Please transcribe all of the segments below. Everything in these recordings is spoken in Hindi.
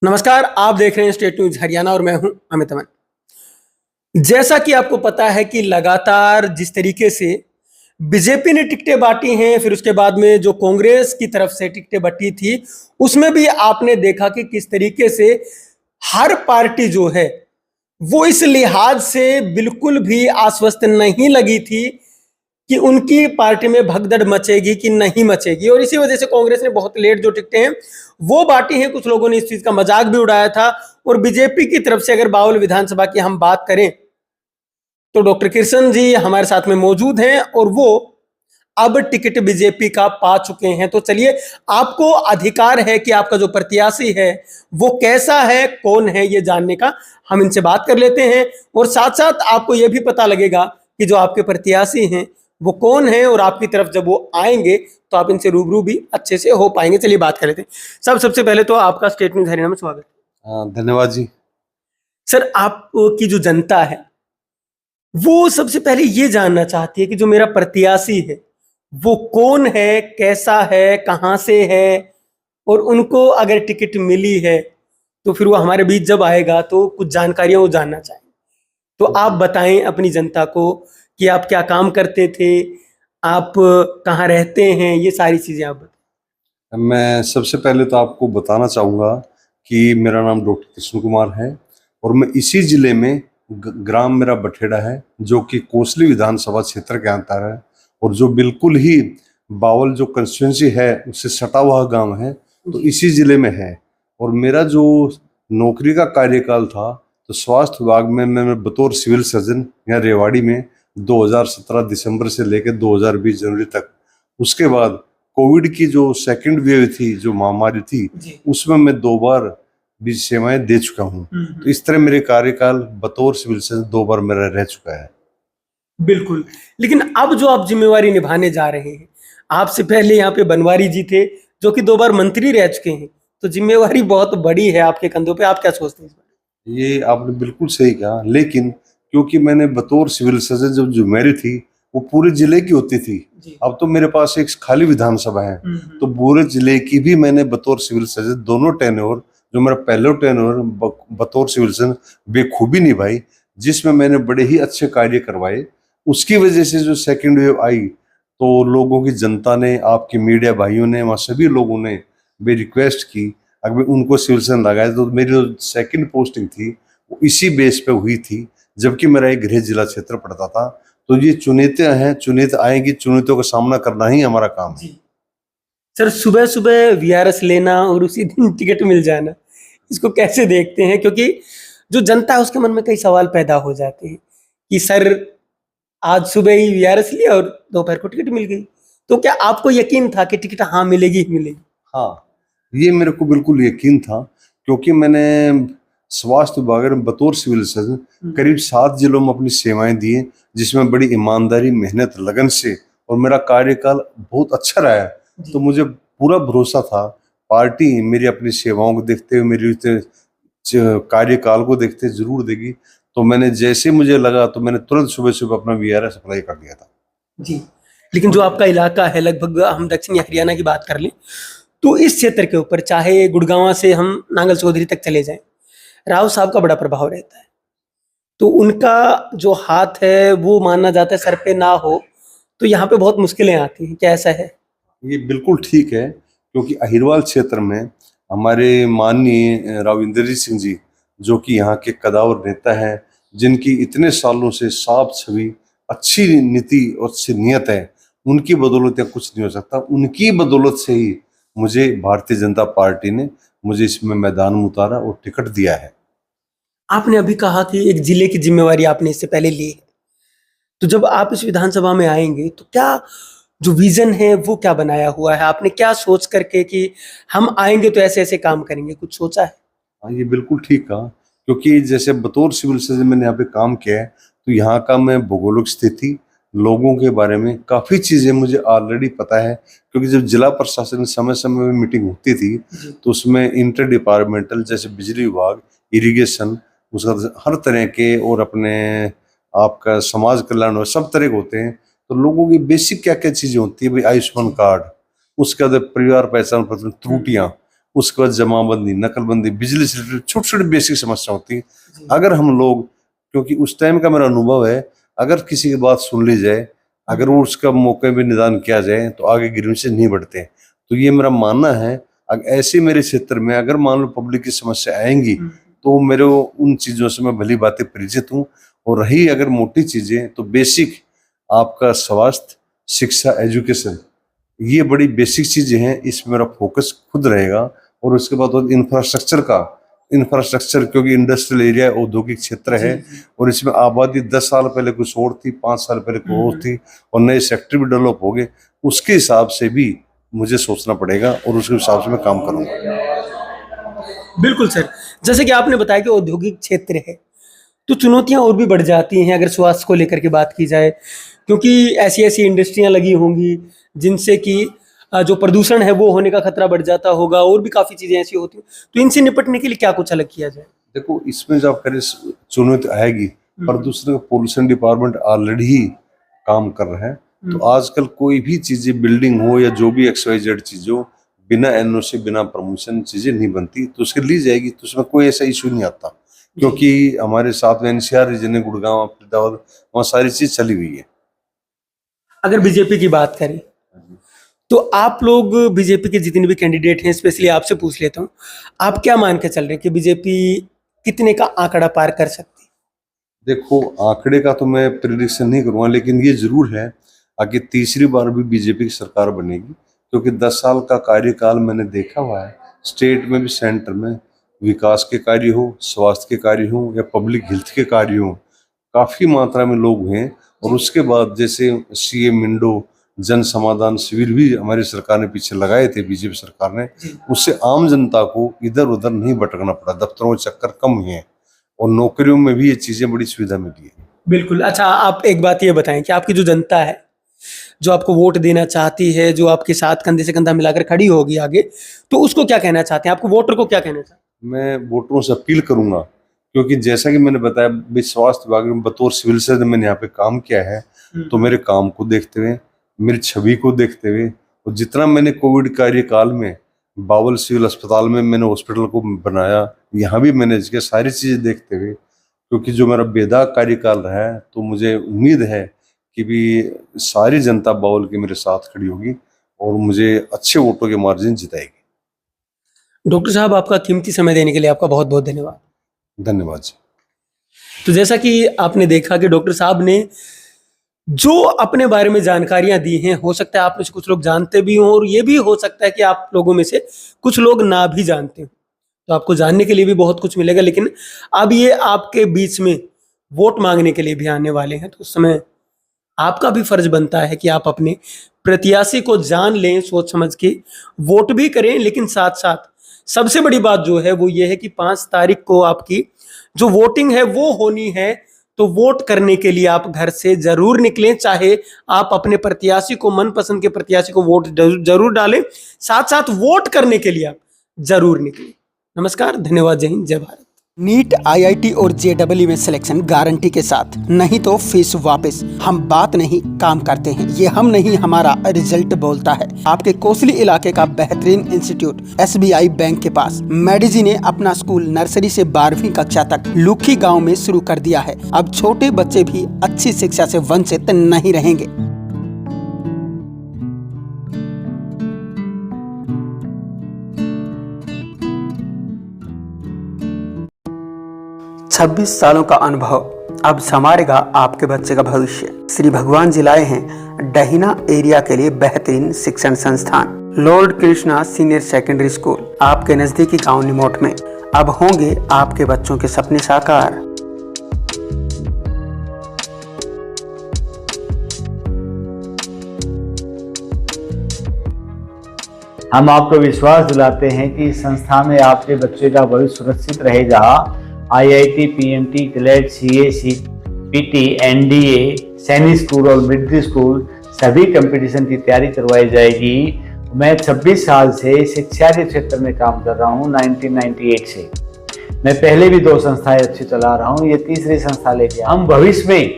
नमस्कार, आप देख रहे हैं स्टेट न्यूज हरियाणा और मैं हूं अमित अमन। जैसा कि आपको पता है कि लगातार जिस तरीके से बीजेपी ने टिकटें बांटी हैं, फिर उसके बाद में जो कांग्रेस की तरफ से टिकटें बटी थी, उसमें भी आपने देखा कि किस तरीके से हर पार्टी जो है वो इस लिहाज से बिल्कुल भी आश्वस्त नहीं लगी थी कि उनकी पार्टी में भगदड़ मचेगी कि नहीं मचेगी। और इसी वजह से कांग्रेस ने बहुत लेट जो टिकटें हैं वो बांटी हैं। कुछ लोगों ने इस चीज का मजाक भी उड़ाया था। और बीजेपी की तरफ से अगर बावल विधानसभा की हम बात करें तो डॉक्टर कृष्ण जी हमारे साथ में मौजूद हैं और वो अब टिकट बीजेपी का पा चुके हैं। तो चलिए, आपको अधिकार है कि आपका जो प्रत्याशी है वो कैसा है, कौन है, ये जानने का हम इनसे बात कर लेते हैं। और साथ साथ आपको यह भी पता लगेगा कि जो आपके प्रत्याशी हैं वो कौन है और आपकी तरफ जब वो आएंगे तो आप इनसे रूबरू भी अच्छे से हो पाएंगे। चलिए बात कर लेते हैं। सबसे पहले तो आपका स्टेट न्यूज हरियाणा में स्वागत है। धन्यवाद जी। सर, आपकी जो जनता है वो सबसे पहले ये जानना चाहती है कि जो मेरा प्रत्याशी है वो कौन है, कैसा है, कहां से है, और उनको अगर टिकट मिली है तो फिर वो हमारे बीच जब आएगा तो कुछ जानकारियां वो जानना चाहेंगे। तो आप बताएं अपनी जनता को कि आप क्या काम करते थे, आप कहाँ रहते हैं, ये सारी चीजें आप बताएं। मैं सबसे पहले तो आपको बताना चाहूँगा कि मेरा नाम डॉक्टर कृष्ण कुमार है और मैं इसी जिले में ग्राम मेरा बठेड़ा है जो कि कोसली विधानसभा क्षेत्र के अंतर है और जो बिल्कुल ही बावल जो कंस्टिट्यूंसी है उससे सटा हुआ गांव है, तो इसी जिले में है। और मेरा जो नौकरी का कार्यकाल था तो स्वास्थ्य विभाग में मैं बतौर सिविल सर्जन यहाँ रेवाड़ी में 2017 दिसंबर से लेकर 2020 जनवरी तक। उसके बाद कोविड की जो सेकंड वेव थी, जो महामारी थी, उसमें मैं 2 बार भी सेवाएं दे चुका हूँ। तो इस तरह मेरे कार्यकाल बतौर सिविल सर्जन 2 बार मेरा रह चुका है। बिल्कुल। लेकिन अब जो आप जिम्मेवारी निभाने जा रहे हैं, आपसे पहले यहाँ पे बनवारी जी थे जो कि 2 बार मंत्री रह चुके हैं, तो जिम्मेवारी बहुत बड़ी है आपके कंधों पे। आप क्या सोचते हैं इस बारे? ये आपने बिल्कुल सही कहा, लेकिन क्योंकि मैंने बतौर सिविल सर्जन जब जिम्मेवारी थी वो पूरे जिले की होती थी, अब तो मेरे पास एक खाली विधानसभा है, तो पूरे जिले की भी मैंने बतौर सिविल सर्जन दोनों टेन्योर, जो मेरा पहले टेन्योर बतौर सिविल सर्जन बेखूबी निभाई, जिसमें मैंने बड़े ही अच्छे कार्य करवाए। उसकी वजह से जो सेकंड वेव आई तो लोगों की, जनता ने, आपके मीडिया भाइयों ने, वहाँ सभी लोगों ने भी रिक्वेस्ट की अगर उनको सिविल सर्जन लगाया। तो मेरी जो सेकंड पोस्टिंग थी वो इसी बेस पे हुई थी, जबकि मेरा एक गृह जिला क्षेत्र पड़ता था। तो ये चुनौतियां हैं, चुनौती आएंगी, चुनौतियों का सामना करना ही हमारा काम है। सर, सुबह सुबह वीआरएस लेना और उसी दिन टिकट मिल जाना, इसको कैसे देखते हैं? क्योंकि जो जनता है उसके मन में कई सवाल पैदा हो जाते हैं कि सर आज सुबह ही वीआरएस लिया और दोपहर को टिकट मिल गई। तो क्या आपको यकीन था कि टिकट हाँ मिलेगी ही मिलेगी? हाँ, ये मेरे को बिल्कुल यकीन था, क्योंकि मैंने स्वास्थ्य विभाग में बतौर सिविल सर्जन करीब 7 जिलों में अपनी सेवाएं दी हैं, जिसमें बड़ी ईमानदारी, मेहनत, लगन से, और मेरा कार्यकाल बहुत अच्छा रहा है। तो मुझे पूरा भरोसा था पार्टी मेरी अपनी सेवाओं को देखते हुए, मेरी कार्यकाल को देखते जरूर देगी। तो मैंने जैसे मुझे लगा तो मैंने तुरंत सुबह सुबह अपना वीआरएस अप्लाई कर दिया था। जी। लेकिन जो आपका इलाका है, लगभग हम दक्षिणी हरियाणा की बात कर लें तो इस क्षेत्र के ऊपर, चाहे गुड़गांव से हम नांगल चौधरी तक चले जाएं, राव साहब का बड़ा प्रभाव रहता है। तो उनका जो हाथ है वो माना जाता है सर पे ना हो तो यहाँ पे बहुत मुश्किलें आती हैं। क्या ऐसा है? ये बिल्कुल ठीक है, क्योंकि अहिरवाल क्षेत्र में हमारे माननीय राव इंद्रजीत सिंह जी, जो कि यहाँ के कदावर नेता हैं, जिनकी इतने सालों से साफ छवि, अच्छी नीति और अच्छी नियत है, उनकी बदौलत या कुछ नहीं हो सकता। उनकी बदौलत से ही मुझे भारतीय जनता पार्टी ने मुझे इसमें मैदान में उतारा और टिकट दिया है। आपने अभी कहा कि एक जिले की जिम्मेवारी आपने इससे पहले ली है, तो जब आप इस विधानसभा में आएंगे तो क्या जो विजन है वो क्या बनाया हुआ है? आपने क्या सोच करके कि हम आएंगे तो ऐसे ऐसे काम करेंगे, कुछ सोचा है? हाँ, ये बिल्कुल ठीक कहा, क्योंकि जैसे बतौर सिविल सर्जन मैंने यहाँ पे काम किया है, तो यहाँ का मैं भौगोलिक स्थिति, लोगों के बारे में काफ़ी चीज़ें मुझे ऑलरेडी पता है। क्योंकि जब जिला प्रशासन समय समय में मीटिंग होती थी तो उसमें इंटर डिपार्टमेंटल, जैसे बिजली विभाग, इरिगेशन, उसका हर तरह के, और अपने आपका समाज कल्याण, सब तरह के होते हैं। तो लोगों की बेसिक क्या क्या चीज़ें होती है भाई, आयुष्मान कार्ड, उसके बाद परिवार पहचान पत्र, त्रुटियाँ, उसके बाद जमाबंदी, नकलबंदी, बिजली से रिलेटेड छोटी छोटी बेसिक समस्या होती है। अगर हम लोग, क्योंकि उस टाइम का मेरा अनुभव है, अगर किसी की बात सुन ली जाए, अगर वो उसका मौके पे निदान किया जाए तो आगे गिरने से नहीं बढ़ते। तो ये मेरा मानना है। ऐसे मेरे क्षेत्र में अगर मान लो पब्लिक की समस्या आएंगी तो मेरे उन चीज़ों से मैं भली बातें परिचित हूँ। और रही अगर मोटी चीज़ें तो बेसिक आपका स्वास्थ्य, शिक्षा, एजुकेशन, ये बड़ी बेसिक चीज़ें हैं। इसमें मेरा फोकस खुद रहेगा। और उसके बाद इंफ्रास्ट्रक्चर क्योंकि इंडस्ट्रियल एरिया, औद्योगिक क्षेत्र है और इसमें आबादी 10 साल पहले कुछ और थी, 5 साल पहले कुछ और थी और नए सेक्टर भी डेवलप हो गए। उसके हिसाब से भी मुझे सोचना पड़ेगा और उसके हिसाब से मैं काम करूँगा। बिल्कुल सर, जैसे कि आपने बताया कि औद्योगिक क्षेत्र है तो चुनौतियां और भी बढ़ जाती हैं अगर स्वास्थ्य को लेकर के बात की जाए, क्योंकि ऐसी ऐसी इंडस्ट्रियां लगी होंगी जिनसे कि जो प्रदूषण है वो होने का खतरा बढ़ जाता होगा और भी काफ़ी चीज़ें ऐसी होती हैं। तो इनसे निपटने के लिए क्या कुछ अलग किया जाए? देखो, इसमें जब करें चुनौती आएगी, प्रदूषण का पोल्यूशन डिपार्टमेंट ऑलरेडी ही काम कर रहा है। तो आजकल कोई भी चीजें, बिल्डिंग हो या जो भी XYZ चीज हो, बिना NOC, बिना परमिशन चीजें नहीं बनती। तो उसके ली जाएगी, तो उसमें कोई ऐसा इशू नहीं आता, क्योंकि हमारे साथ में NCR रीजन है, गुड़गांव, फरीदाबाद, वहाँ सारी चीज चली हुई है। अगर बीजेपी की बात करें तो आप लोग बीजेपी के जितने भी कैंडिडेट हैं, स्पेशली आपसे पूछ लेता हूँ, आप क्या मान के चल रहे हैं कि बीजेपी कितने का आंकड़ा पार कर सकती है? देखो, आंकड़े का तो मैं प्रेडिक्शन नहीं करूंगा, लेकिन ये जरूर है आगे तीसरी बार भी बीजेपी की सरकार बनेगी, क्योंकि 10 साल का कार्यकाल मैंने देखा हुआ है। स्टेट में भी, सेंटर में, विकास के कार्य हो, स्वास्थ्य के कार्य हो या पब्लिक हेल्थ के कार्य हो, काफी मात्रा में लोग हैं। और उसके बाद जैसे CM विंडो, जन समाधान शिविर भी हमारी सरकार ने पीछे लगाए थे, बीजेपी सरकार ने। उससे आम जनता को इधर उधर नहीं भटकना पड़ा, दफ्तरों के चक्कर कम हुए हैं और नौकरियों में भी ये चीजें बड़ी सुविधा मिली है। बिल्कुल। अच्छा, आप एक बात ये बताएं कि आपकी जो जनता है, जो आपको वोट देना चाहती है, जो आपके साथ कंधे से कंधा मिलाकर खड़ी होगी आगे, तो उसको क्या कहना चाहते हैं? आपको वोटर को क्या कहना चाहते हैं? मैं वोटरों से अपील करूंगा, क्योंकि जैसा कि मैंने बताया, स्वास्थ्य विभाग में बतौर सिविल सर्जन मैंने यहाँ पे काम किया है। तो मेरे काम को देखते हुए, मेरी छवि को देखते हुए, और जितना मैंने कोविड कार्यकाल में बावल सिविल अस्पताल में मैंने हॉस्पिटल को बनाया, यहाँ भी मैनेज किया, सारी चीजें देखते हुए, क्योंकि जो मेरा बेदाग कार्यकाल रहा है, तो मुझे उम्मीद है कि भी सारी जनता बावल के मेरे साथ खड़ी होगी और मुझे अच्छे वोटों के मार्जिन जिताएगी। डॉक्टर साहब, आपका कीमती समय देने के लिए आपका बहुत बहुत धन्यवाद। धन्यवाद जी। तो जैसा कि आपने देखा कि डॉक्टर साहब ने जो अपने बारे में जानकारियां दी हैं, हो सकता है आप में से कुछ लोग जानते भी हों और ये भी हो सकता है कि आप लोगों में से कुछ लोग ना भी जानते हों। तो आपको जानने के लिए भी बहुत कुछ मिलेगा, लेकिन अब ये आपके बीच में वोट मांगने के लिए भी आने वाले हैं, तो उस समय आपका भी फर्ज बनता है कि आप अपने प्रत्याशी को जान लें, सोच समझ के वोट भी करें। लेकिन साथ साथ सबसे बड़ी बात जो है वो ये है कि 5 तारीख को आपकी जो वोटिंग है वो होनी है। तो वोट करने के लिए आप घर से जरूर निकलें, चाहे आप अपने प्रत्याशी को, मनपसंद के प्रत्याशी को वोट जरूर डालें, साथ साथ वोट करने के लिए आप जरूर निकलें। नमस्कार, धन्यवाद, जय हिंद, जय भारत। नीट, IIT और JEE में सिलेक्शन गारंटी के साथ, नहीं तो फीस वापस। हम बात नहीं, काम करते हैं। ये हम नहीं, हमारा रिजल्ट बोलता है। आपके कोसली इलाके का बेहतरीन इंस्टीट्यूट SBI बैंक के पास। मेडिजी ने अपना स्कूल नर्सरी से 12वीं कक्षा तक लुखी गांव में शुरू कर दिया है। अब छोटे बच्चे भी अच्छी शिक्षा से वंचित नहीं रहेंगे। 26 सालों का अनुभव अब संवारेगा आपके बच्चे का भविष्य। श्री भगवान जी लाए हैं डहीना एरिया के लिए बेहतरीन शिक्षण संस्थान Lord Krishna senior secondary school, आपके नजदीकी गांव निमोट में। अब होंगे आपके बच्चों के सपने साकार। हम आपको विश्वास दिलाते हैं कि इस संस्था में आपके बच्चे का भविष्य सुरक्षित रहे, जहां IIT, PMT, ग्लेड, CA, CPT, NDA, Sainik school और मिलिट्री स्कूल सभी कंपटीशन की तैयारी करवाई जाएगी। मैं 26 साल से शिक्षा के क्षेत्र में काम कर रहा हूं, 1998 से। मैं पहले भी 2 संस्थाएं अच्छी चला रहा हूं, ये तीसरी संस्था लेके हम भविष्य में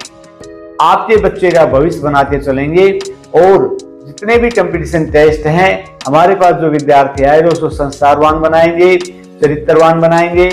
आपके बच्चे का भविष्य बनाते चलेंगे और जितने भी कंपटीशन टेस्ट हैं हमारे पास जो विद्यार्थी आए उसको संस्कारवान बनाएंगे, चरित्रवान बनाएंगे।